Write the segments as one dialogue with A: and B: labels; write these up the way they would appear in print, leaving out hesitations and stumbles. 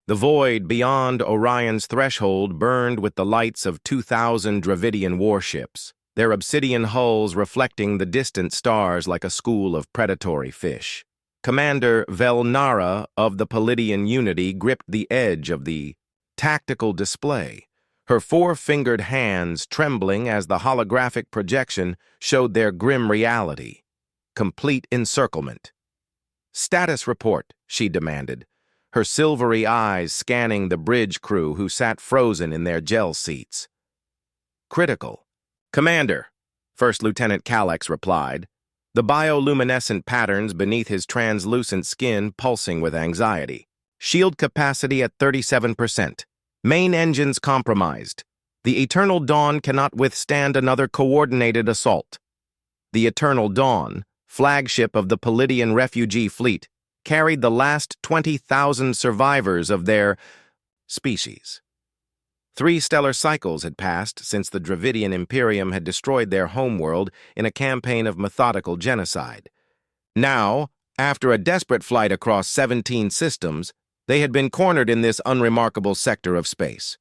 A: The void beyond Orion's threshold burned with the lights of 2,000 Dravidian warships, their obsidian hulls reflecting the distant stars like a school of predatory fish. Commander Velnara of the Palladian Unity gripped the edge of the tactical display, her four-fingered hands trembling as the holographic projection showed their grim reality. Complete encirclement. "Status report," she demanded, her silvery eyes scanning the bridge crew who sat frozen in their gel seats. "Critical." "Commander," First Lieutenant Calyx replied, the bioluminescent patterns beneath his translucent skin pulsing with anxiety. "Shield capacity at 37%. Main engines compromised. The Eternal Dawn cannot withstand another coordinated assault." The Eternal Dawn, flagship of the Palladian refugee fleet, carried the last 20,000 survivors of their species. 3 stellar cycles had passed since the Dravidian Imperium had destroyed their homeworld in a campaign of methodical genocide. Now, after a desperate flight across 17 systems, they had been cornered in this unremarkable sector of space.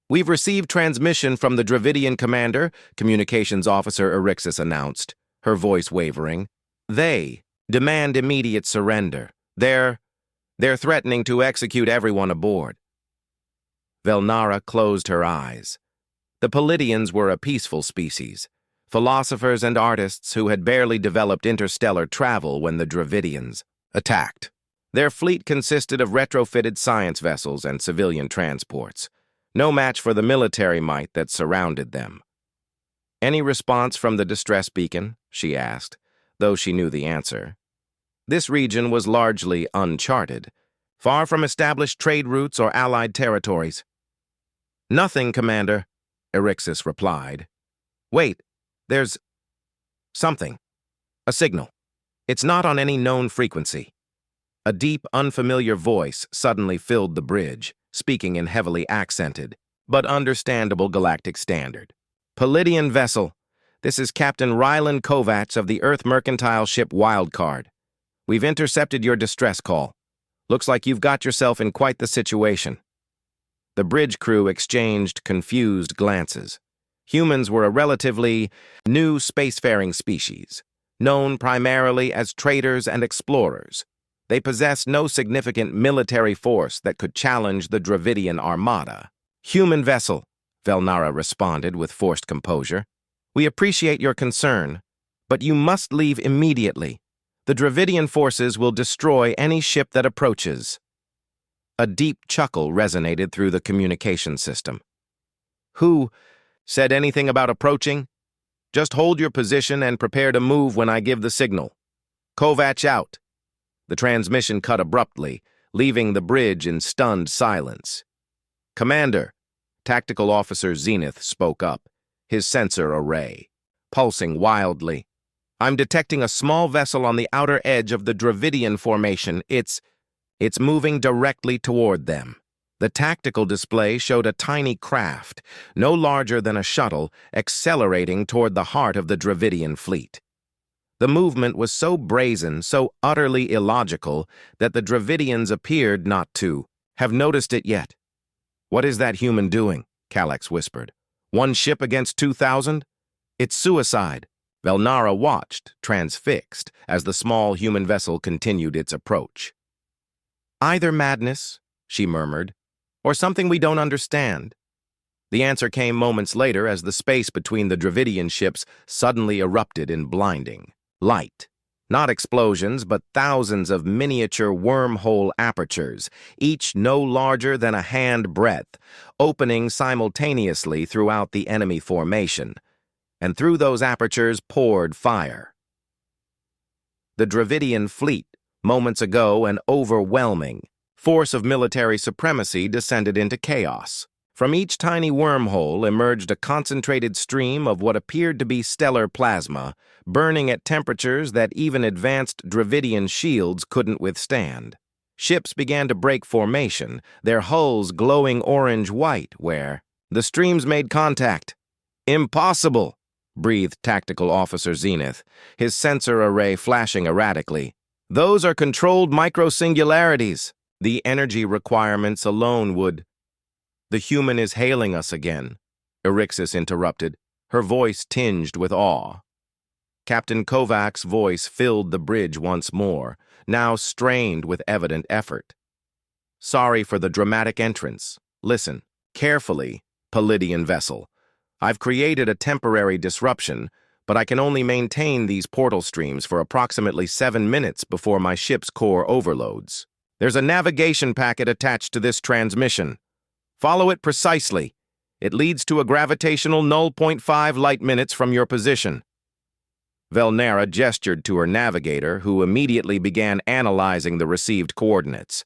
A: "We've received transmission from the Dravidian commander," Communications Officer Erixis announced, her voice wavering. "They demand immediate surrender. They're threatening to execute everyone aboard." Velnara closed her eyes. The Palladians were a peaceful species, philosophers and artists who had barely developed interstellar travel when the Dravidians attacked. Their fleet consisted of retrofitted science vessels and civilian transports, no match for the military might that surrounded them. "Any response from the distress beacon?" she asked, though she knew the answer. This region was largely uncharted, far from established trade routes or allied territories. "Nothing, Commander," Erixis replied. "Wait, there's something. A signal. It's not on any known frequency." A deep, unfamiliar voice suddenly filled the bridge, speaking in heavily accented, but understandable galactic standard. "Palladian vessel. This is Captain Rylan Kovacs of the Earth mercantile ship Wildcard. We've intercepted your distress call. Looks like you've got yourself in quite the situation." The bridge crew exchanged confused glances. Humans were a relatively new spacefaring species, known primarily as traders and explorers. They possessed no significant military force that could challenge the Dravidian armada. "Human vessel," Velnara responded with forced composure. "We appreciate your concern, but you must leave immediately. The Dravidian forces will destroy any ship that approaches." A deep chuckle resonated through the communication system. "Who said anything about approaching? Just hold your position and prepare to move when I give the signal. Kovac out." The transmission cut abruptly, leaving the bridge in stunned silence. "Commander," Tactical Officer Zenith spoke up, his sensor array pulsing wildly. "I'm detecting a small vessel on the outer edge of the Dravidian formation. It's moving directly toward them." The tactical display showed a tiny craft, no larger than a shuttle, accelerating toward the heart of the Dravidian fleet. The movement was so brazen, so utterly illogical, that the Dravidians appeared not to have noticed it yet. "What is that human doing?" Calyx whispered. "One ship against 2,000? It's suicide." Velnara watched, transfixed, as the small human vessel continued its approach. "Either madness," she murmured, "or something we don't understand." The answer came moments later as the space between the Dravidian ships suddenly erupted in blinding light. Not explosions, but thousands of miniature wormhole apertures, each no larger than a hand breadth, opening simultaneously throughout the enemy formation. And through those apertures poured fire. The Dravidian fleet, moments ago an overwhelming force of military supremacy, descended into chaos. From each tiny wormhole emerged a concentrated stream of what appeared to be stellar plasma, burning at temperatures that even advanced Dravidian shields couldn't withstand. Ships began to break formation, their hulls glowing orange-white where the streams made contact. "Impossible!" breathed Tactical Officer Zenith, his sensor array flashing erratically. "Those are controlled microsingularities." The energy requirements alone would— The human is hailing us again, Erixis interrupted, her voice tinged with awe. Captain Kovac's voice filled the bridge once more, now strained with evident effort. Sorry for the dramatic entrance. Listen, carefully, Palladian vessel. I've created a temporary disruption, but I can only maintain these portal streams for approximately 7 minutes before my ship's core overloads. There's a navigation packet attached to this transmission. Follow it precisely. It leads to a gravitational 0.5 light minutes from your position. Velnara gestured to her navigator, who immediately began analyzing the received coordinates.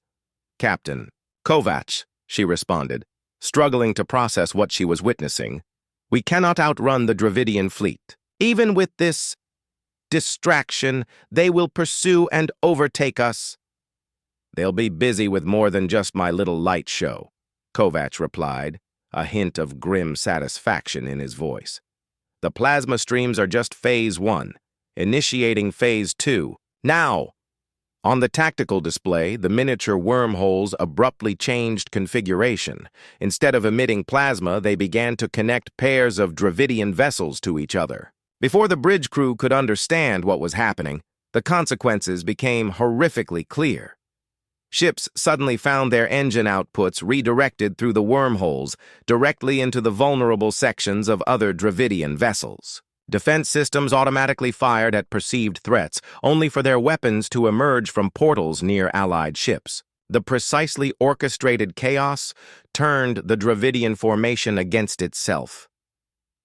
A: Captain Kovac, she responded, struggling to process what she was witnessing. We cannot outrun the Dravidian fleet. Even with this distraction, they will pursue and overtake us. They'll be busy with more than just my little light show, Kovac replied, a hint of grim satisfaction in his voice. The plasma streams are just Phase 1, initiating Phase 2. Now! On the tactical display, the miniature wormholes abruptly changed configuration. Instead of emitting plasma, they began to connect pairs of Dravidian vessels to each other. Before the bridge crew could understand what was happening, the consequences became horrifically clear. Ships suddenly found their engine outputs redirected through the wormholes directly into the vulnerable sections of other Dravidian vessels. Defense systems automatically fired at perceived threats, only for their weapons to emerge from portals near Allied ships. The precisely orchestrated chaos turned the Dravidian formation against itself.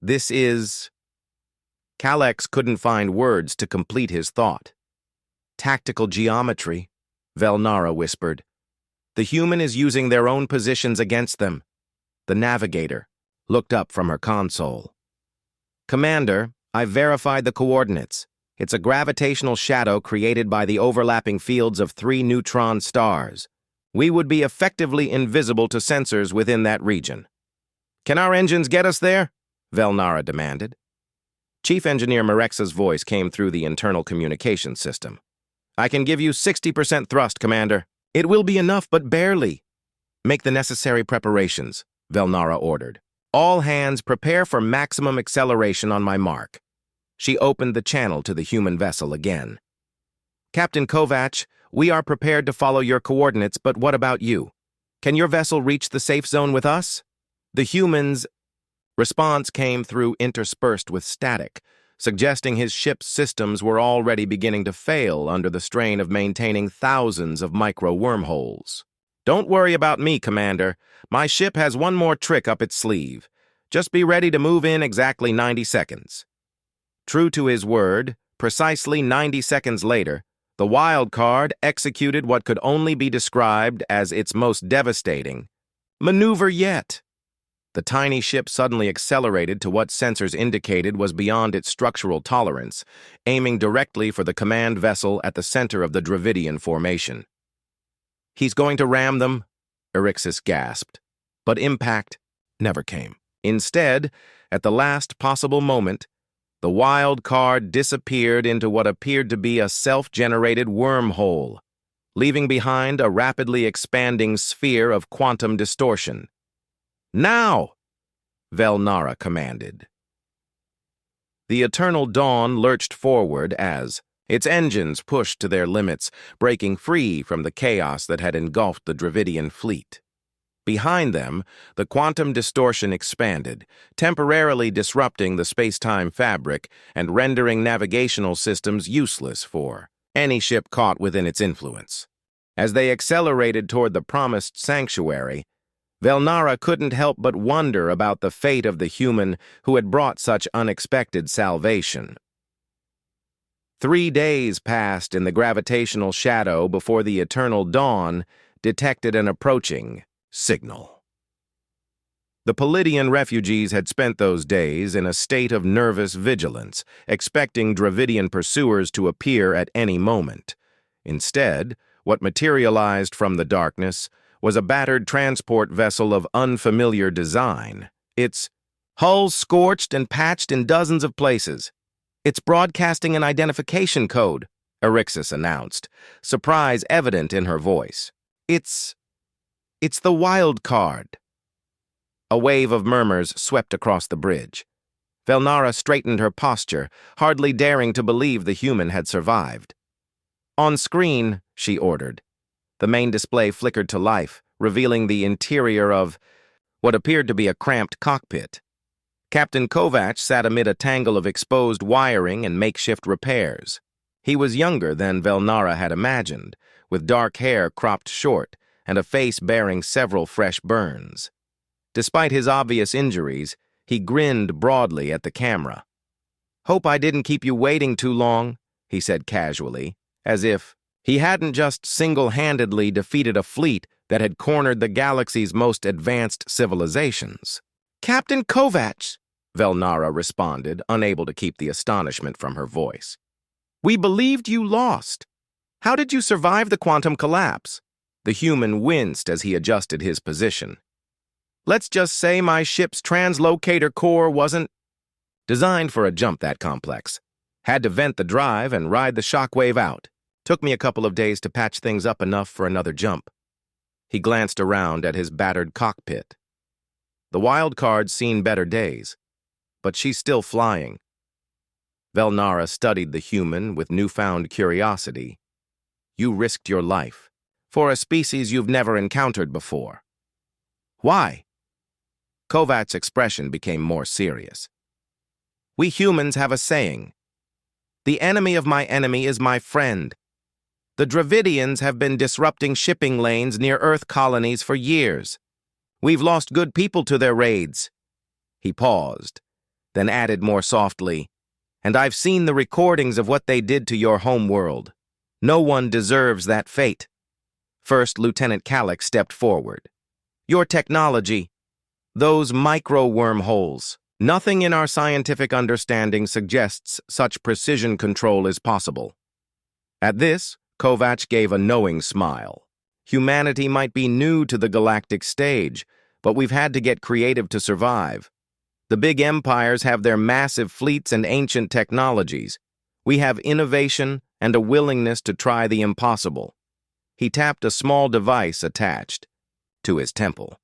A: This is— Kalex couldn't find words to complete his thought. Tactical geometry, Velnara whispered. The human is using their own positions against them. The navigator looked up from her console. Commander, I've verified the coordinates. It's a gravitational shadow created by the overlapping fields of 3 neutron stars. We would be effectively invisible to sensors within that region. Can our engines get us there? Velnara demanded. Chief Engineer Marexa's voice came through the internal communication system. I can give you 60% thrust, Commander. It will be enough, but barely. Make the necessary preparations, Velnara ordered. All hands prepare for maximum acceleration on my mark. She opened the channel to the human vessel again. Captain Kovac, we are prepared to follow your coordinates, but what about you? Can your vessel reach the safe zone with us? The human's response came through interspersed with static, suggesting his ship's systems were already beginning to fail under the strain of maintaining thousands of micro-wormholes. Don't worry about me, Commander. My ship has one more trick up its sleeve. Just be ready to move in exactly 90 seconds. True to his word, precisely 90 seconds later, the wild card executed what could only be described as its most devastating maneuver yet. The tiny ship suddenly accelerated to what sensors indicated was beyond its structural tolerance, aiming directly for the command vessel at the center of the Dravidian formation. He's going to ram them, Erixis gasped, but impact never came. Instead, at the last possible moment, the wild card disappeared into what appeared to be a self-generated wormhole, leaving behind a rapidly expanding sphere of quantum distortion. Now! Velnara commanded. The Eternal Dawn lurched forward as its engines pushed to their limits, breaking free from the chaos that had engulfed the Dravidian fleet. Behind them, the quantum distortion expanded, temporarily disrupting the space-time fabric and rendering navigational systems useless for any ship caught within its influence. As they accelerated toward the promised sanctuary, Velnara couldn't help but wonder about the fate of the human who had brought such unexpected salvation. 3 days passed in the gravitational shadow before the Eternal Dawn detected an approaching signal. The Palladian refugees had spent those days in a state of nervous vigilance, expecting Dravidian pursuers to appear at any moment. Instead, what materialized from the darkness was a battered transport vessel of unfamiliar design, its hull scorched and patched in dozens of places. It's broadcasting an identification code, Erixis announced, surprise evident in her voice. It's the wild card. A wave of murmurs swept across the bridge. Velnara straightened her posture, hardly daring to believe the human had survived. On screen, she ordered. The main display flickered to life, revealing the interior of what appeared to be a cramped cockpit. Captain Kovac sat amid a tangle of exposed wiring and makeshift repairs. He was younger than Velnara had imagined, with dark hair cropped short and a face bearing several fresh burns. Despite his obvious injuries, he grinned broadly at the camera. "Hope I didn't keep you waiting too long," he said casually, as if he hadn't just single-handedly defeated a fleet that had cornered the galaxy's most advanced civilizations. "Captain Kovac," Velnara responded, unable to keep the astonishment from her voice. "We believed you lost. How did you survive the quantum collapse?" The human winced as he adjusted his position. "Let's just say my ship's translocator core wasn't designed for a jump that complex. Had to vent the drive and ride the shockwave out. Took me a couple of days to patch things up enough for another jump." He glanced around at his battered cockpit. The wild card's seen better days, but she's still flying. Velnara studied the human with newfound curiosity. "You risked your life for a species you've never encountered before. Why?" Kovac's expression became more serious. "We humans have a saying. The enemy of my enemy is my friend. The Dravidians have been disrupting shipping lanes near Earth colonies for years. We've lost good people to their raids." He paused, then added more softly, "And I've seen the recordings of what they did to your homeworld. No one deserves that fate." First Lieutenant Calix stepped forward. "Your technology, those micro-wormholes. Nothing in our scientific understanding suggests such precision control is possible." At this, Kovac gave a knowing smile. "Humanity might be new to the galactic stage, but we've had to get creative to survive. The big empires have their massive fleets and ancient technologies. We have innovation and a willingness to try the impossible." He tapped a small device attached to his temple.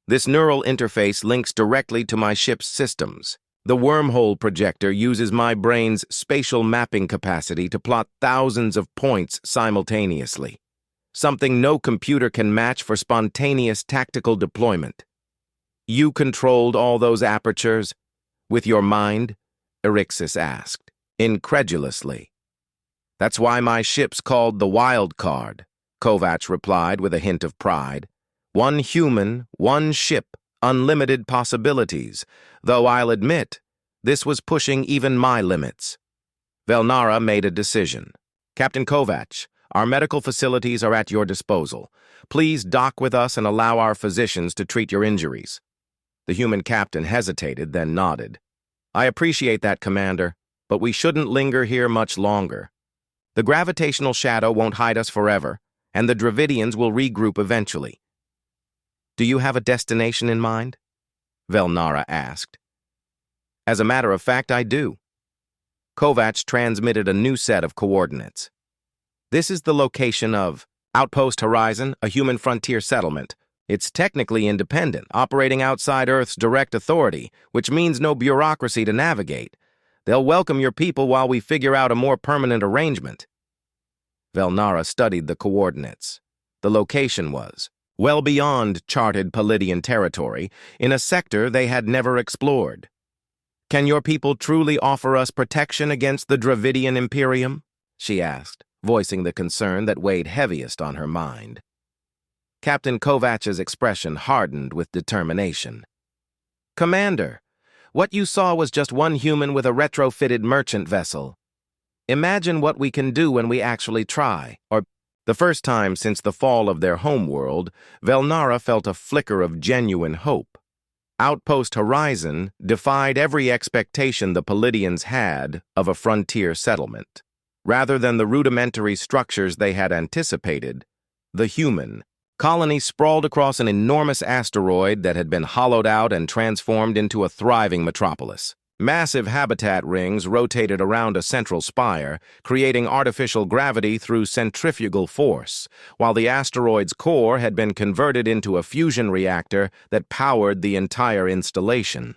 A: "This neural interface links directly to my ship's systems. The wormhole projector uses my brain's spatial mapping capacity to plot thousands of points simultaneously, something no computer can match for spontaneous tactical deployment." "You controlled all those apertures with your mind?" Erixis asked, incredulously. "That's why my ship's called the Wild Card," Kovac replied with a hint of pride. "One human, one ship, unlimited possibilities, though I'll admit, this was pushing even my limits." Velnara made a decision. "Captain Kovac, our medical facilities are at your disposal. Please dock with us and allow our physicians to treat your injuries." The human captain hesitated, then nodded. "I appreciate that, Commander, but we shouldn't linger here much longer. The gravitational shadow won't hide us forever, and the Dravidians will regroup eventually." "Do you have a destination in mind?" Velnara asked. "As a matter of fact, I do." Kovac transmitted a new set of coordinates. "This is the location of Outpost Horizon, a human frontier settlement. It's technically independent, operating outside Earth's direct authority, which means no bureaucracy to navigate. They'll welcome your people while we figure out a more permanent arrangement." Velnara studied the coordinates. The location was well beyond charted Palladian territory, in a sector they had never explored. "Can your people truly offer us protection against the Dravidian Imperium?" she asked, voicing the concern that weighed heaviest on her mind. Captain Kovac's expression hardened with determination. "Commander, what you saw was just one human with a retrofitted merchant vessel. Imagine what we can do when we actually try." Or the first time since the fall of their homeworld, Velnara felt a flicker of genuine hope. Outpost Horizon defied every expectation the Palladians had of a frontier settlement. Rather than the rudimentary structures they had anticipated, the human colony sprawled across an enormous asteroid that had been hollowed out and transformed into a thriving metropolis. Massive habitat rings rotated around a central spire, creating artificial gravity through centrifugal force, while the asteroid's core had been converted into a fusion reactor that powered the entire installation.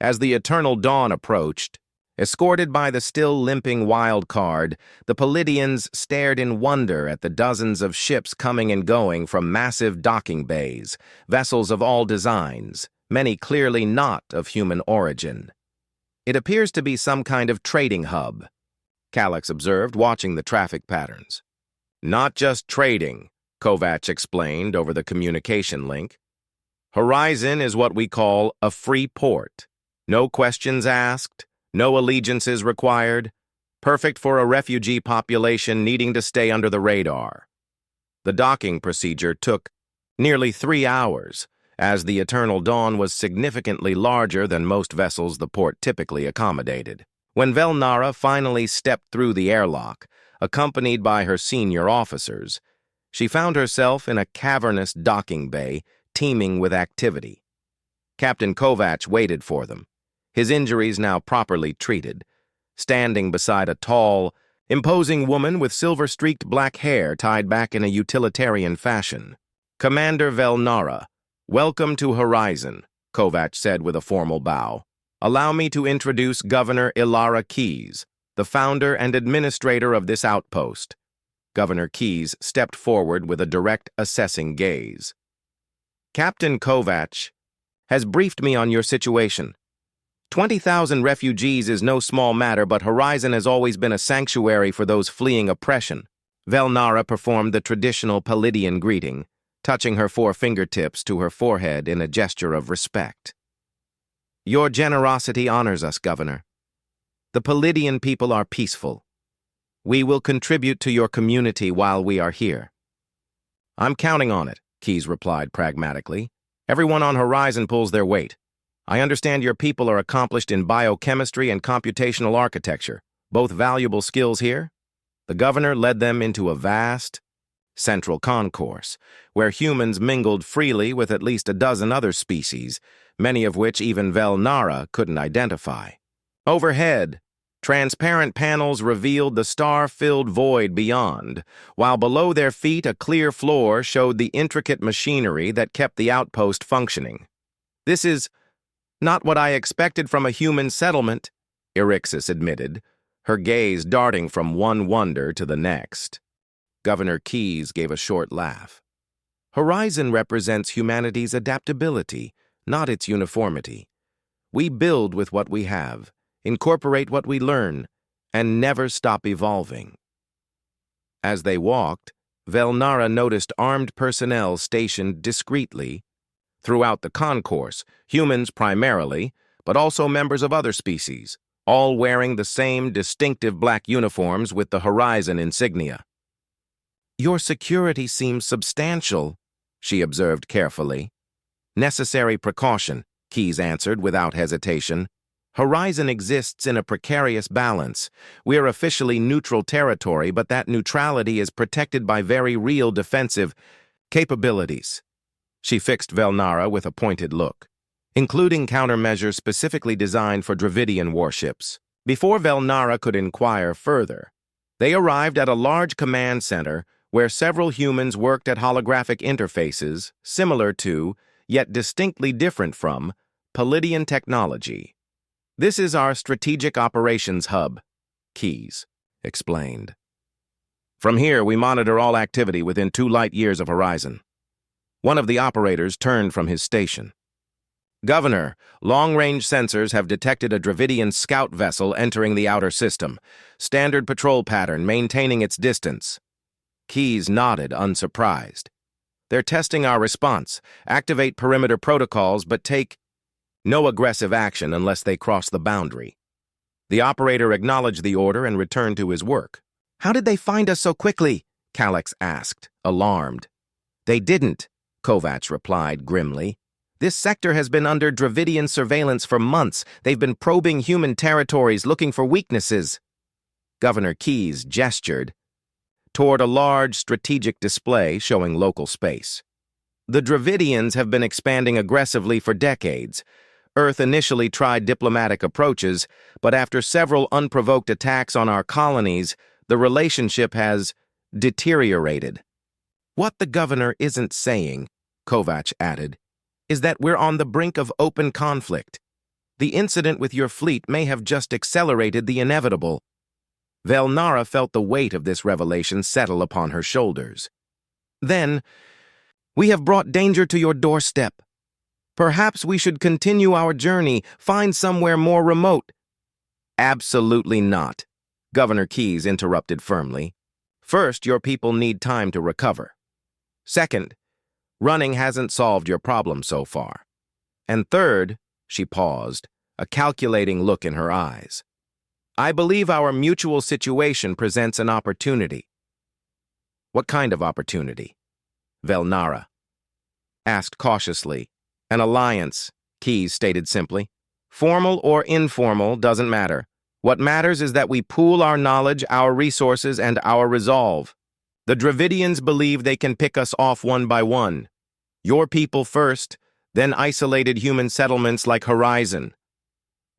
A: As the eternal dawn approached, escorted by the still limping wild card, the Palladians stared in wonder at the dozens of ships coming and going from massive docking bays, vessels of all designs, many clearly not of human origin. It appears to be some kind of trading hub, Calyx observed, watching the traffic patterns. Not just trading, Kovacs explained over the communication link. Horizon is what we call a free port. No questions asked, no allegiances required, perfect for a refugee population needing to stay under the radar. The docking procedure took nearly 3 hours, as the Eternal Dawn was significantly larger than most vessels the port typically accommodated. When Velnara finally stepped through the airlock, accompanied by her senior officers, she found herself in a cavernous docking bay teeming with activity. Captain Kovacs waited for them, his injuries now properly treated, standing beside a tall, imposing woman with silver-streaked black hair tied back in a utilitarian fashion. "Commander Velnara, welcome to Horizon," Kovacs said with a formal bow. "Allow me to introduce Governor Ilara Keyes, the founder and administrator of this outpost." Governor Keyes stepped forward with a direct, assessing gaze. "Captain Kovacs has briefed me on your situation. 20,000 refugees is no small matter, but Horizon has always been a sanctuary for those fleeing oppression." Velnara performed the traditional Palladian greeting, touching her 4 fingertips to her forehead in a gesture of respect. "Your generosity honors us, Governor. The Palladian people are peaceful. We will contribute to your community while we are here." "I'm counting on it," Keyes replied pragmatically. "Everyone on Horizon pulls their weight. I understand your people are accomplished in biochemistry and computational architecture, both valuable skills here." The governor led them into a vast, central concourse, where humans mingled freely with at least a dozen other species, many of which even Velnara couldn't identify. Overhead, transparent panels revealed the star-filled void beyond, while below their feet a clear floor showed the intricate machinery that kept the outpost functioning. "This is not what I expected from a human settlement," Eryxis admitted, her gaze darting from one wonder to the next. Governor Keyes gave a short laugh. "Horizon represents humanity's adaptability, not its uniformity. We build with what we have, incorporate what we learn, and never stop evolving." As they walked, Velnara noticed armed personnel stationed discreetly throughout the concourse, humans primarily, but also members of other species, all wearing the same distinctive black uniforms with the Horizon insignia. "Your security seems substantial," she observed carefully. "Necessary precaution," Keyes answered without hesitation. "Horizon exists in a precarious balance. We're officially neutral territory, but that neutrality is protected by very real defensive capabilities." She fixed Velnara with a pointed look, including countermeasures specifically designed for Dravidian warships. Before Velnara could inquire further, they arrived at a large command center where several humans worked at holographic interfaces similar to, yet distinctly different from, Palladian technology. "This is our strategic operations hub," Keyes explained. "From here, we monitor all activity within 2 light years of Horizon." One of the operators turned from his station. "Governor, long-range sensors have detected a Dravidian scout vessel entering the outer system. Standard patrol pattern, maintaining its distance." Keyes nodded, unsurprised. "They're testing our response. Activate perimeter protocols, but take no aggressive action unless they cross the boundary." The operator acknowledged the order and returned to his work. "How did they find us so quickly?" Calyx asked, alarmed. "They didn't," Kovacs replied grimly. "This sector has been under Dravidian surveillance for months. They've been probing human territories, looking for weaknesses." Governor Keyes gestured toward a large strategic display showing local space. "The Dravidians have been expanding aggressively for decades. Earth initially tried diplomatic approaches, but after several unprovoked attacks on our colonies, the relationship has deteriorated. What the governor isn't saying, Kovac added, is that we're on the brink of open conflict. The incident with your fleet may have just accelerated the inevitable. Velnara felt the weight of this revelation settle upon her shoulders. Then, we have brought danger to your doorstep. Perhaps we should continue our journey, find somewhere more remote. Absolutely not, Governor Keyes interrupted firmly. First, your people need time to recover. Second, running hasn't solved your problem so far. And third, she paused, a calculating look in her eyes. I believe our mutual situation presents an opportunity. What kind of opportunity? Velnara asked cautiously. An alliance, Keyes stated simply. Formal or informal doesn't matter. What matters is that we pool our knowledge, our resources, and our resolve. The Dravidians believe they can pick us off one by one. Your people first, then isolated human settlements like Horizon.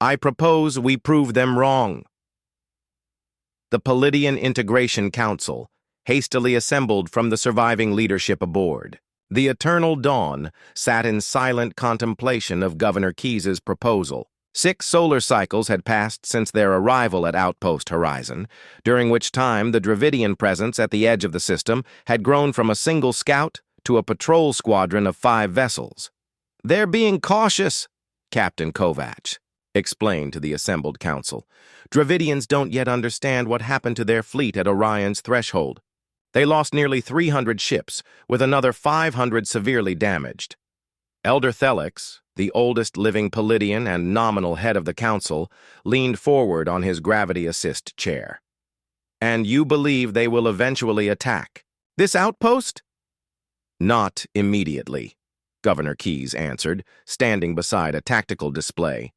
A: I propose we prove them wrong. The Palladian Integration Council, hastily assembled from the surviving leadership aboard. The Eternal Dawn sat in silent contemplation of Governor Keyes's proposal. 6 solar cycles had passed since their arrival at Outpost Horizon, during which time the Dravidian presence at the edge of the system had grown from a single scout to a patrol squadron of 5 vessels. They're being cautious, Captain Kovac explained to the assembled council. Dravidians don't yet understand what happened to their fleet at Orion's threshold. They lost nearly 300 ships, with another 500 severely damaged. Elder Thelix, the oldest living Palladian and nominal head of the council, leaned forward on his gravity-assist chair. And you believe they will eventually attack this outpost? Not immediately, Governor Keyes answered, standing beside a tactical display.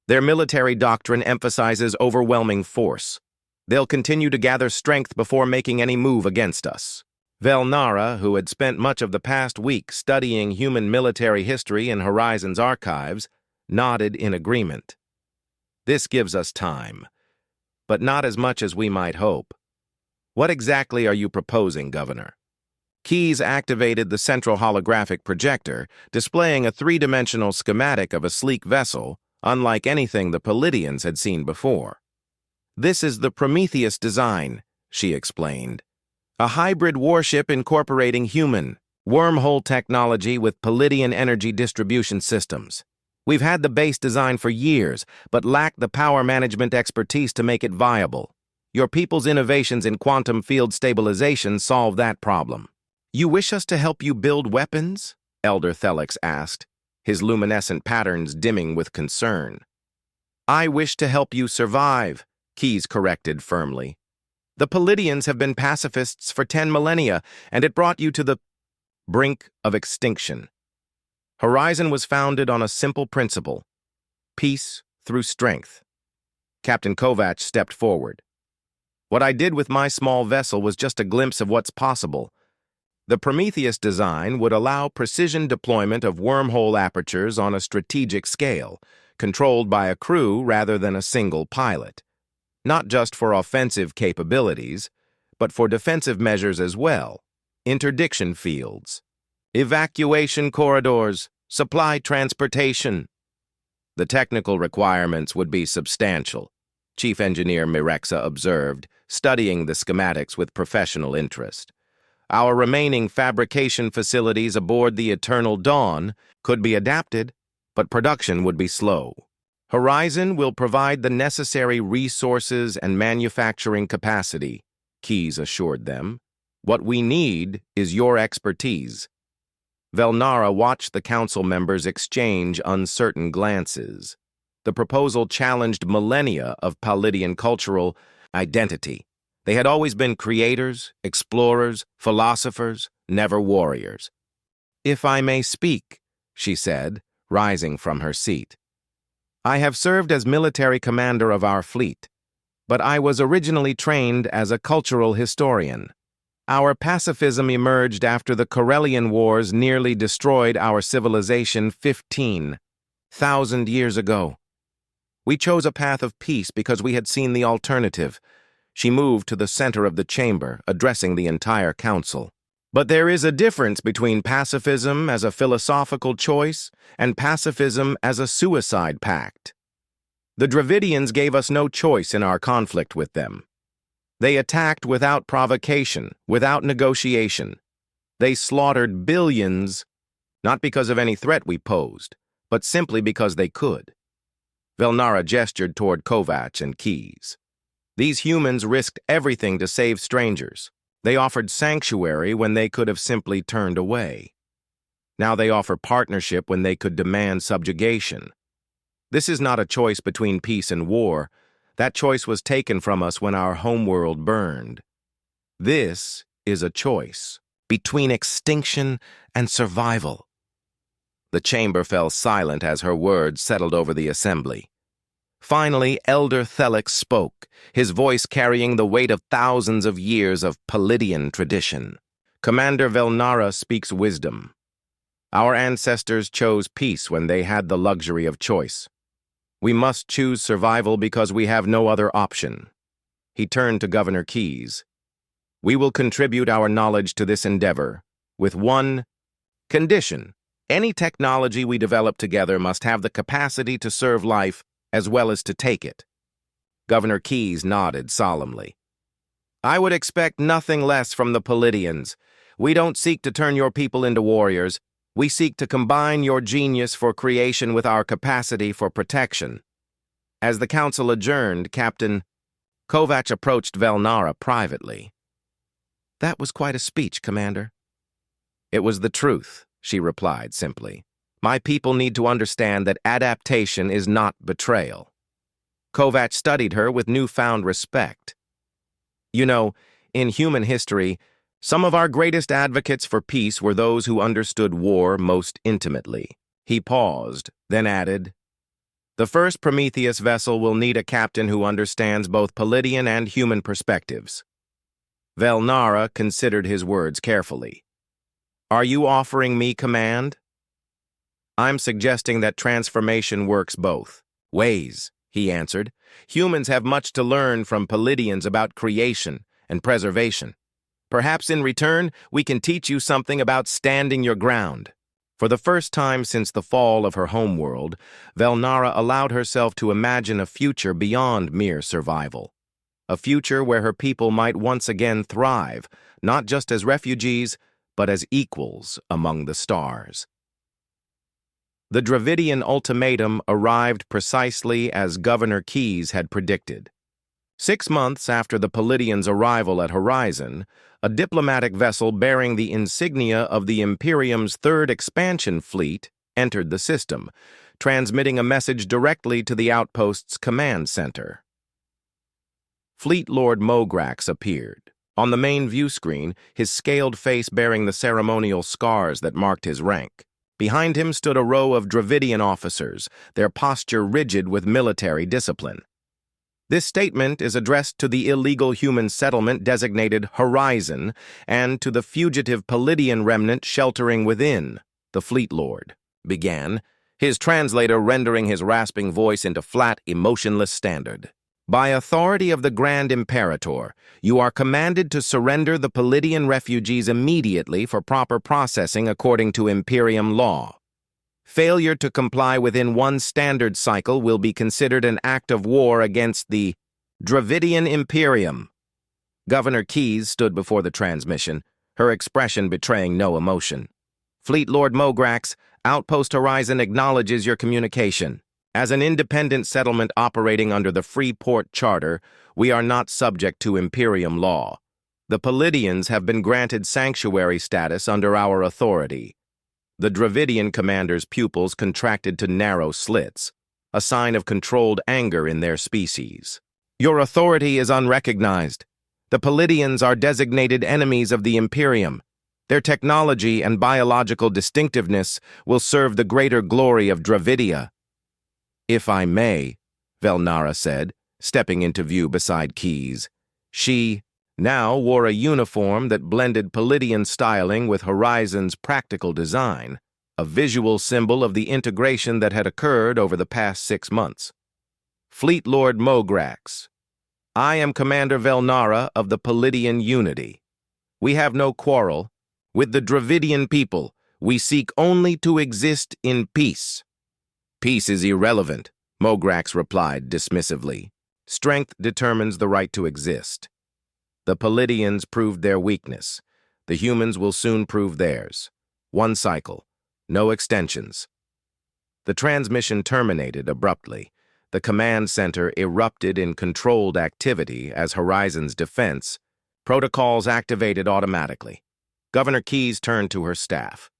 A: Their military doctrine emphasizes overwhelming force. They'll continue to gather strength before making any move against us. Velnara, who had spent much of the past week studying human military history in Horizon's archives, nodded in agreement. This gives us time, but not as much as we might hope. What exactly are you proposing, Governor? Keyes activated the central holographic projector, displaying a 3-dimensional schematic of a sleek vessel, unlike anything the Palladians had seen before. This is the Prometheus design, she explained. A hybrid warship incorporating human, wormhole technology with Palladian energy distribution systems. We've had the base design for years, but lack the power management expertise to make it viable. Your people's innovations in quantum field stabilization solve that problem. You wish us to help you build weapons? Elder Thelix asked, his luminescent patterns dimming with concern. I wish to help you survive, Keyes corrected firmly. The Palladians have been pacifists for 10 millennia, and it brought you to the brink of extinction. Horizon was founded on a simple principle: peace through strength. Captain Kovac stepped forward. What I did with my small vessel was just a glimpse of what's possible. The Prometheus design would allow precision deployment of wormhole apertures on a strategic scale, controlled by a crew rather than a single pilot. Not just for offensive capabilities, but for defensive measures as well. Interdiction fields, evacuation corridors, supply transportation. The technical requirements would be substantial, Chief Engineer Mirexa observed, studying the schematics with professional interest. Our remaining fabrication facilities aboard the Eternal Dawn could be adapted, but production would be slow. Horizon will provide the necessary resources and manufacturing capacity, Keyes assured them. What we need is your expertise. Velnara watched the council members exchange uncertain glances. The proposal challenged millennia of Palladian cultural identity. They had always been creators, explorers, philosophers, never warriors. If I may speak, she said, rising from her seat. I have served as military commander of our fleet, but I was originally trained as a cultural historian. Our pacifism emerged after the Corellian Wars nearly destroyed our civilization 15,000 1,000 years ago. We chose a path of peace because we had seen the alternative. She moved to the center of the chamber, addressing the entire council. But there is a difference between pacifism as a philosophical choice and pacifism as a suicide pact. The Dravidians gave us no choice in our conflict with them. They attacked without provocation, without negotiation. They slaughtered billions, not because of any threat we posed, but simply because they could. Velnara gestured toward Kovac and Keyes. These humans risked everything to save strangers. They offered sanctuary when they could have simply turned away. Now they offer partnership when they could demand subjugation. This is not a choice between peace and war. That choice was taken from us when our homeworld burned. This is a choice between extinction and survival. The chamber fell silent as her words settled over the assembly. Finally, Elder Thelix spoke, his voice carrying the weight of thousands of years of Palladian tradition. Commander Velnara speaks wisdom. Our ancestors chose peace when they had the luxury of choice. We must choose survival because we have no other option. He turned to Governor Keyes. We will contribute our knowledge to this endeavor, with one condition. Any technology we develop together must have the capacity to serve life as well as to take it. Governor Keyes nodded solemnly. I would expect nothing less from the Palladians. We don't seek to turn your people into warriors. We seek to combine your genius for creation with our capacity for protection. As the council adjourned, Captain Kovac approached Velnara privately. That was quite a speech, Commander. It was the truth, she replied simply. My people need to understand that adaptation is not betrayal. Kovac studied her with newfound respect. You know, in human history, some of our greatest advocates for peace were those who understood war most intimately. He paused, then added, The first Prometheus vessel will need a captain who understands both Palladian and human perspectives. Velnara considered his words carefully. Are you offering me command? I'm suggesting that transformation works both ways, he answered. Humans have much to learn from Palladians about creation and preservation. Perhaps in return, we can teach you something about standing your ground. For the first time since the fall of her homeworld, Velnara allowed herself to imagine a future beyond mere survival. A future where her people might once again thrive, not just as refugees, but as equals among the stars. The Dravidian ultimatum arrived precisely as Governor Keyes had predicted. 6 months after the Palladians' arrival at Horizon, a diplomatic vessel bearing the insignia of the Imperium's third expansion fleet entered the system, transmitting a message directly to the outpost's command center. Fleet Lord Mograx appeared. On the main view screen, his scaled face bearing the ceremonial scars that marked his rank. Behind him stood a row of Dravidian officers, their posture rigid with military discipline. This statement is addressed to the illegal human settlement designated Horizon and to the fugitive Palladian remnant sheltering within, the Fleet Lord began, his translator rendering his rasping voice into flat, emotionless standard. By authority of the Grand Imperator, you are commanded to surrender the Palladian refugees immediately for proper processing according to Imperium law. Failure to comply within one standard cycle will be considered an act of war against the Dravidian Imperium. Governor Keyes stood before the transmission, her expression betraying no emotion. Fleet Lord Mograx, Outpost Horizon acknowledges your communication. As an independent settlement operating under the Freeport Charter, we are not subject to Imperium law. The Palladians have been granted sanctuary status under our authority. The Dravidian commander's pupils contracted to narrow slits, a sign of controlled anger in their species. Your authority is unrecognized. The Palladians are designated enemies of the Imperium. Their technology and biological distinctiveness will serve the greater glory of Dravidia. If I may, Velnara said, stepping into view beside Keyes. She now wore a uniform that blended Palladian styling with Horizon's practical design. a visual symbol of the integration that had occurred over the past 6 months. Fleet Lord Mograx, I am Commander Velnara of the Palladian Unity. We have no quarrel. With the Dravidian people, we seek only to exist in peace. Peace is irrelevant, Mograx replied dismissively. Strength determines the right to exist. The Palladians proved their weakness. The humans will soon prove theirs. One cycle. No extensions. The transmission terminated abruptly. The command center erupted in controlled activity as Horizon's defense. Protocols activated automatically. Governor Keyes turned to her staff.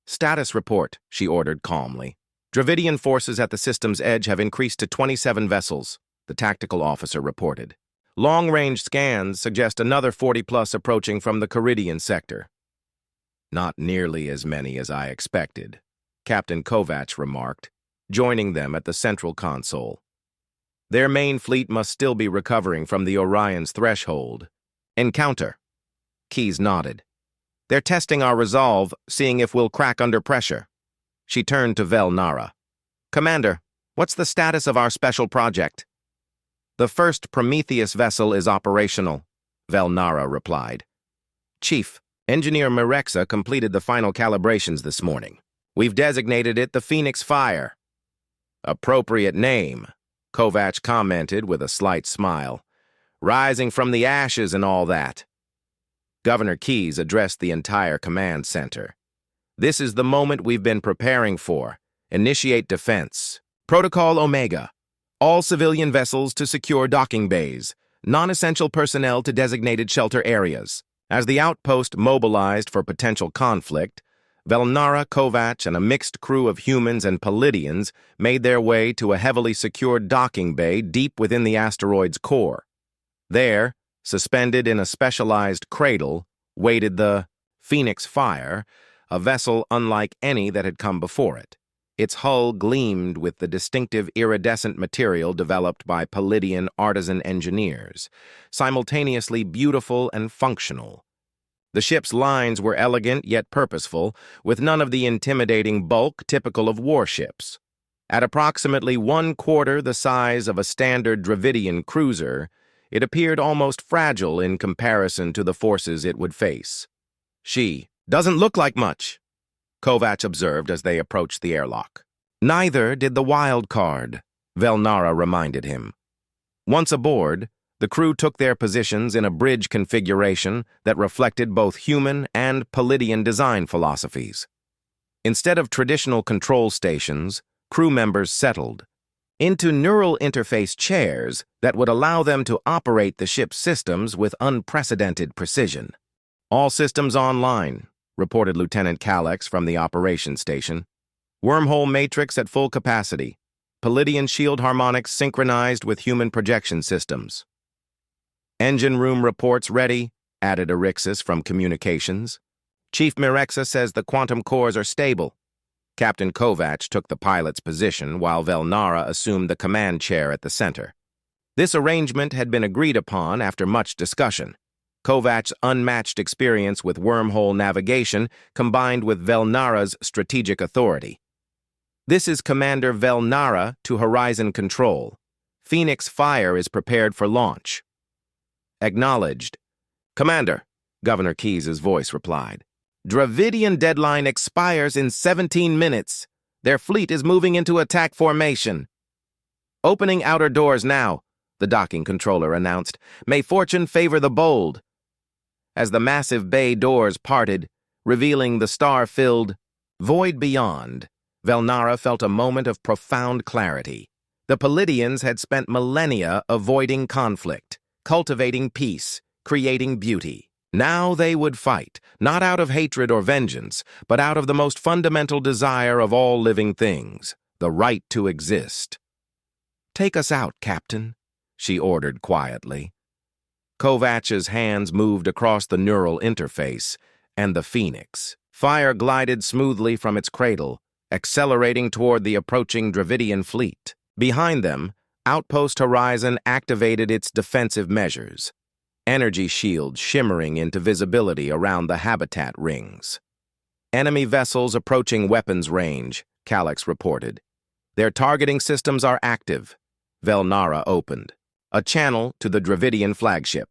A: Status report, she ordered calmly. Dravidian forces at the system's edge have increased to 27 vessels, the tactical officer reported. Long-range scans suggest another 40-plus approaching from the Caridian sector. Not nearly as many as I expected, Captain Kovacs remarked, joining them at the central console. Their main fleet must still be recovering from the Orion's threshold. Encounter. Keyes nodded. They're testing our resolve, seeing if we'll crack under pressure. She turned to Velnara. Commander, what's the status of our special project? The first Prometheus vessel is operational, Velnara replied. Chief, Engineer Mirexa completed the final calibrations this morning. We've designated it the Phoenix Fire. Appropriate name, Kovacs commented with a slight smile. Rising from the ashes and all that. Governor Keyes addressed the entire command center. This is the moment we've been preparing for. Initiate defense. Protocol Omega. All civilian vessels to secure docking bays. Non-essential personnel to designated shelter areas. As the outpost mobilized for potential conflict, Velnara, Kovacs, and a mixed crew of humans and Palladians made their way to a heavily secured docking bay deep within the asteroid's core. There, suspended in a specialized cradle, waited the Phoenix Fire, a vessel unlike any that had come before it. Its hull gleamed with the distinctive iridescent material developed by Palladian artisan engineers, simultaneously beautiful and functional. The ship's lines were elegant yet purposeful, with none of the intimidating bulk typical of warships. At approximately 1/4 the size of a standard Dravidian cruiser, it appeared almost fragile in comparison to the forces it would face. She doesn't look like much, Kovacs observed as they approached the airlock. Neither did the wild card, Velnara reminded him. Once aboard, the crew took their positions in a bridge configuration that reflected both human and Palladian design philosophies. Instead of traditional control stations, crew members settled into neural interface chairs that would allow them to operate the ship's systems with unprecedented precision. All systems online, reported Lieutenant Calyx from the operations station. Wormhole matrix at full capacity. Palladian shield harmonics synchronized with human projection systems. Engine room reports ready, added Erixis from communications. Chief Mirexa says the quantum cores are stable. Captain Kovacs took the pilot's position while Velnara assumed the command chair at the center. This arrangement had been agreed upon after much discussion. Kovacs' unmatched experience with wormhole navigation combined with Velnara's strategic authority. This is Commander Velnara to Horizon Control. Phoenix Fire is prepared for launch. Acknowledged. Commander, Governor Keyes' voice replied. Dravidian deadline expires in 17 minutes. Their fleet is moving into attack formation. Opening outer doors now, the docking controller announced. May fortune favor the bold. As the massive bay doors parted, revealing the star-filled void beyond, Velnara felt a moment of profound clarity. The Palladians had spent millennia avoiding conflict, cultivating peace, creating beauty. Now they would fight, not out of hatred or vengeance, but out of the most fundamental desire of all living things, the right to exist. Take us out, Captain, she ordered quietly. Kovacs' hands moved across the neural interface, and the Phoenix Fire glided smoothly from its cradle, accelerating toward the approaching Dravidian fleet. Behind them, Outpost Horizon activated its defensive measures, energy shields shimmering into visibility around the habitat rings. Enemy vessels approaching weapons range, Calyx reported. Their targeting systems are active. Velnara opened. A channel to the Dravidian flagship.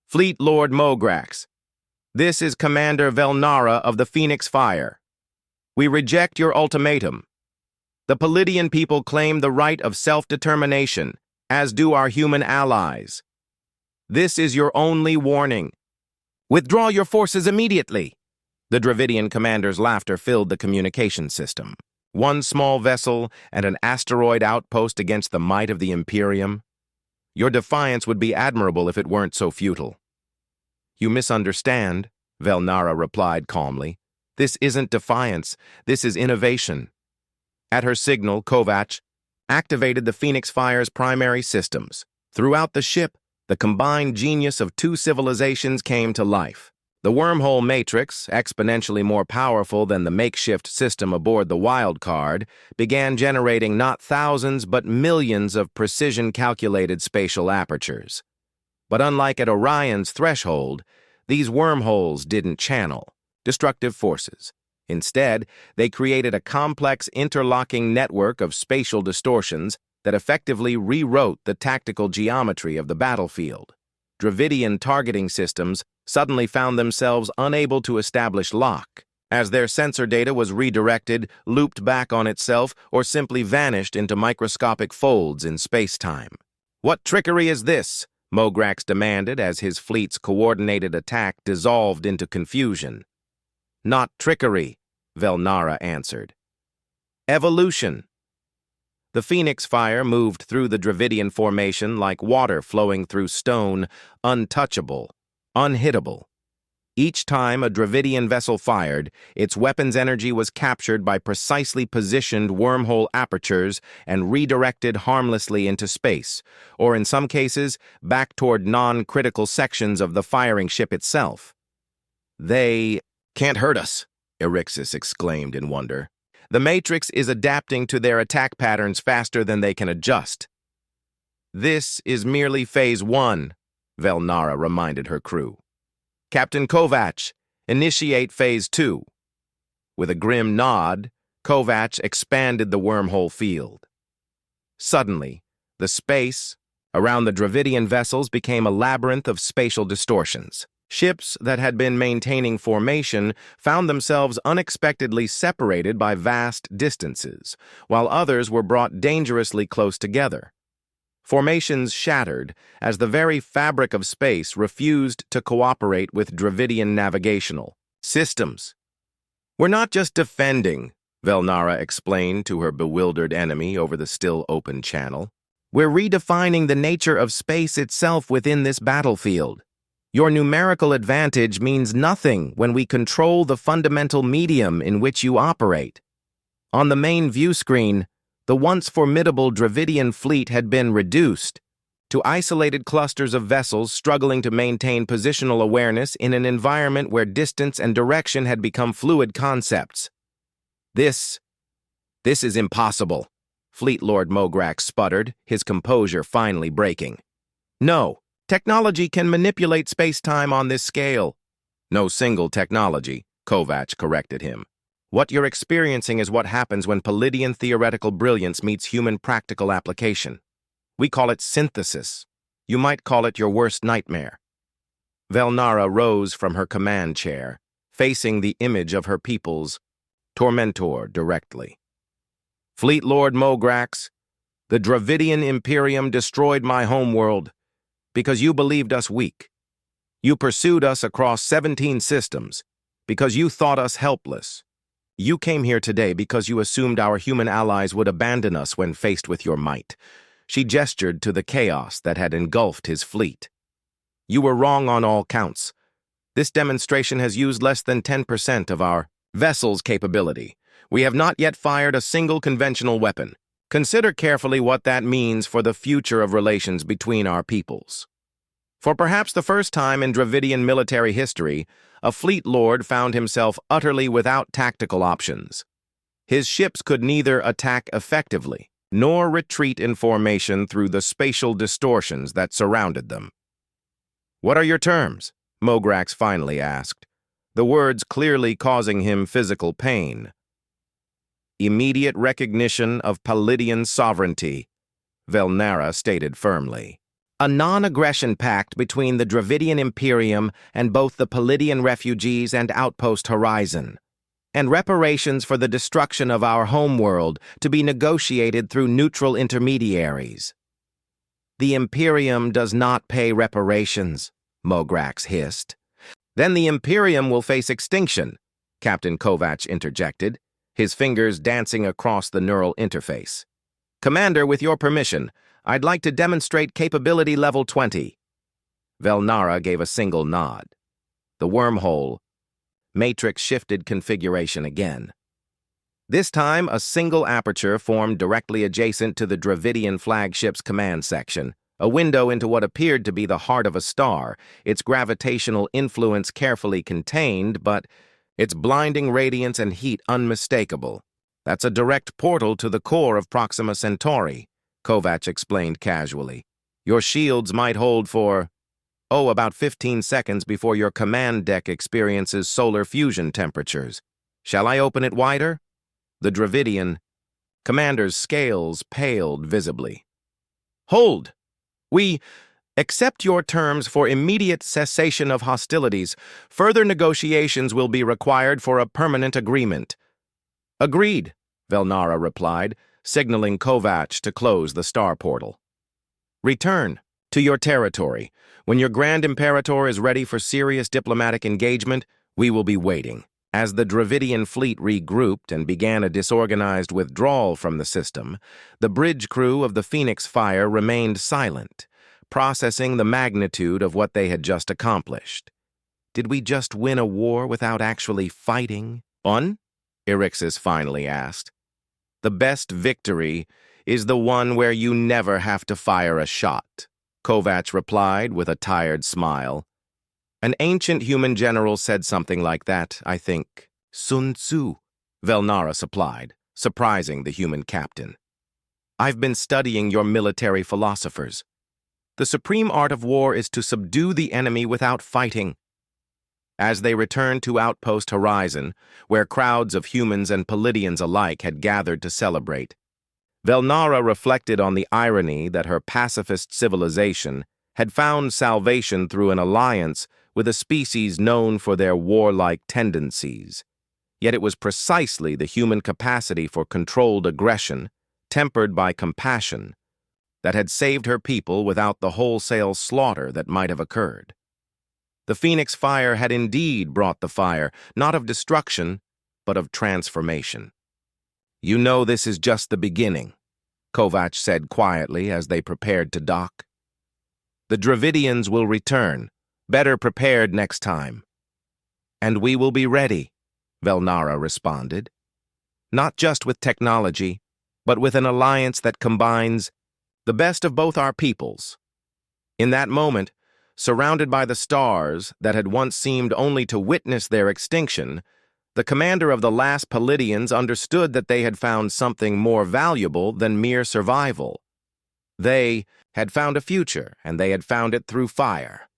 A: Fleet Lord Mograx, this is Commander Velnara of the Phoenix Fire. We reject your ultimatum. The Palladian people claim the right of self-determination, as do our human allies. This is your only warning. Withdraw your forces immediately. The Dravidian commander's laughter filled the communication system. One small vessel and an asteroid outpost against the might of the Imperium. Your defiance would be admirable if it weren't so futile. You misunderstand, Velnara replied calmly. This isn't defiance, this is innovation. At her signal, Kovac activated the Phoenix Fire's primary systems. Throughout the ship, the combined genius of two civilizations came to life. The wormhole matrix, exponentially more powerful than the makeshift system aboard the Wildcard, began generating not thousands but millions of precision-calculated spatial apertures. But unlike at Orion's threshold, these wormholes didn't channel destructive forces. Instead, they created a complex interlocking network of spatial distortions that effectively rewrote the tactical geometry of the battlefield. Dravidian targeting systems suddenly found themselves unable to establish lock, as their sensor data was redirected, looped back on itself, or simply vanished into microscopic folds in space-time. What trickery is this? Mograx demanded as his fleet's coordinated attack dissolved into confusion. Not trickery, Velnara answered. Evolution. The Phoenix Fire moved through the Dravidian formation like water flowing through stone, untouchable, unhittable. Each time a Dravidian vessel fired, its weapon's energy was captured by precisely positioned wormhole apertures and redirected harmlessly into space, or in some cases, back toward non-critical sections of the firing ship itself. They can't hurt us, Erixis exclaimed in wonder. The Matrix is adapting to their attack patterns faster than they can adjust. This is merely Phase 1, Velnara reminded her crew. Captain Kovac, initiate Phase 2. With a grim nod, Kovac expanded the wormhole field. Suddenly, the space around the Dravidian vessels became a labyrinth of spatial distortions. Ships that had been maintaining formation found themselves unexpectedly separated by vast distances, while others were brought dangerously close together. Formations shattered as the very fabric of space refused to cooperate with Dravidian navigational systems. We're not just defending, Velnara explained to her bewildered enemy over the still open channel. We're redefining the nature of space itself within this battlefield. Your numerical advantage means nothing when we control the fundamental medium in which you operate. On the main view screen, the once formidable Dravidian fleet had been reduced to isolated clusters of vessels struggling to maintain positional awareness in an environment where distance and direction had become fluid concepts. This is impossible, Fleet Lord Mograx sputtered, his composure finally breaking. No. Technology can manipulate space-time on this scale. No single technology, Kovac corrected him. What you're experiencing is what happens when Palladian theoretical brilliance meets human practical application. We call it synthesis. You might call it your worst nightmare. Velnara rose from her command chair, facing the image of her people's tormentor directly. Fleet Lord Mograx, the Dravidian Imperium destroyed my homeworld because you believed us weak. You pursued us across 17 systems because you thought us helpless. You came here today because you assumed our human allies would abandon us when faced with your might. She gestured to the chaos that had engulfed his fleet. You were wrong on all counts. This demonstration has used less than 10% of our vessel's capability. We have not yet fired a single conventional weapon. Consider carefully what that means for the future of relations between our peoples. For perhaps the first time in Dravidian military history, a fleet lord found himself utterly without tactical options. His ships could neither attack effectively nor retreat in formation through the spatial distortions that surrounded them. What are your terms? Mograx finally asked. the words clearly causing him physical pain. Immediate recognition of Palladian sovereignty, Velnara stated firmly. A non-aggression pact between the Dravidian Imperium and both the Palladian refugees and Outpost Horizon, and reparations for the destruction of our homeworld to be negotiated through neutral intermediaries. The Imperium does not pay reparations, Mograx hissed. Then the Imperium will face extinction, Captain Kovac interjected, his fingers dancing across the neural interface. Commander, with your permission, I'd like to demonstrate capability level 20. Velnara gave a single nod. The wormhole matrix shifted configuration again. This time, a single aperture formed directly adjacent to the Dravidian flagship's command section, a window into what appeared to be the heart of a star, its gravitational influence carefully contained, but its blinding radiance and heat unmistakable. That's a direct portal to the core of Proxima Centauri, Kovac explained casually. Your shields might hold for, about 15 seconds before your command deck experiences solar fusion temperatures. Shall I open it wider? The Dravidian commander's scales paled visibly. Hold! We accept your terms for immediate cessation of hostilities. Further negotiations will be required for a permanent agreement. Agreed, Velnara replied, signaling Kovac to close the star portal. Return to your territory. When your Grand Imperator is ready for serious diplomatic engagement, we will be waiting. As the Dravidian fleet regrouped and began a disorganized withdrawal from the system, the bridge crew of the Phoenix Fire remained silent, processing the magnitude of what they had just accomplished. Did we just win a war without actually fighting? Erixis finally asked. The best victory is the one where you never have to fire a shot, Kovac replied with a tired smile. An ancient human general said something like that, I think. Sun Tzu, Velnara supplied, surprising the human captain. I've been studying your military philosophers. The supreme art of war is to subdue the enemy without fighting. As they returned to Outpost Horizon, where crowds of humans and Palladians alike had gathered to celebrate, Velnara reflected on the irony that her pacifist civilization had found salvation through an alliance with a species known for their warlike tendencies. Yet it was precisely the human capacity for controlled aggression, tempered by compassion, that had saved her people without the wholesale slaughter that might have occurred. The Phoenix Fire had indeed brought the fire, not of destruction, but of transformation. You know this is just the beginning, Kovac said quietly as they prepared to dock. The Dravidians will return, better prepared next time. And we will be ready, Velnara responded. Not just with technology, but with an alliance that combines the best of both our peoples. In that moment, surrounded by the stars that had once seemed only to witness their extinction, the commander of the last Palladians understood that they had found something more valuable than mere survival. They had found a future, and they had found it through fire.